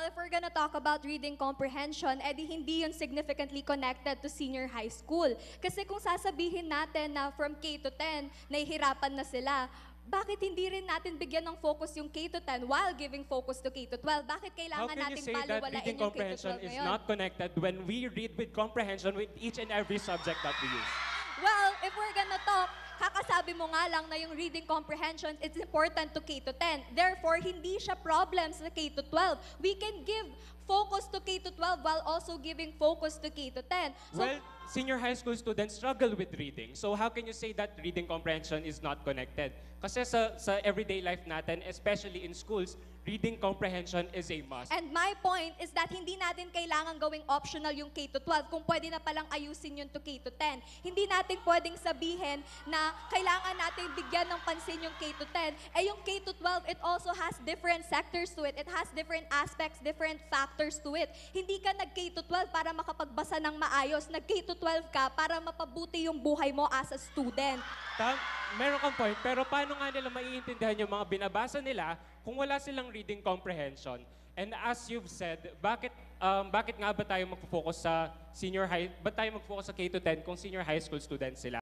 Well, if we're gonna talk about reading comprehension, edi hindi yun significantly connected to senior high school. Kasi kung sasabihin natin na from K to 10, nahihirapan na sila, bakit hindi rin natin bigyan ng focus yung K to 10 while giving focus to K to 12? Bakit How kailangan can you natin say that baliwalain reading yung K to 12 comprehension is ngayon? not connected when we read with comprehension with each and every subject that we use? Well, if we're gonna talk, kakasabi mo nga lang na yung reading comprehension, it's important to K to 10. Therefore, hindi siya problem sa K to 12. We can give focus to K to 12 while also giving focus to K to 10. So, Well, senior high school students struggle with reading. So how can you say that reading comprehension is not connected? Kasi sa everyday life natin, especially in schools, reading comprehension is a must. and my point is that hindi natin kailangan gawing optional yung K to 12 kung pwede na palang ayusin yun to K to 10. Hindi natin pwedeng sabihin na kailangan natin bigyan ng pansin yung K to 10. Eh yung K to 12, it also has different sectors to it. It has different aspects, different factors to it. Hindi ka nag-K to 12 para makapagbasa ng maayos. Nag-K to 12 ka para mapabuti yung buhay mo as a student. Meron kang point, pero paano nga nila maiintindihan yung mga binabasa nila kung wala silang reading comprehension? And as you've said, bakit nga ba tayo magfo-focus sa ba't tayo magfo-focus sa K to 10 kung senior high school students sila?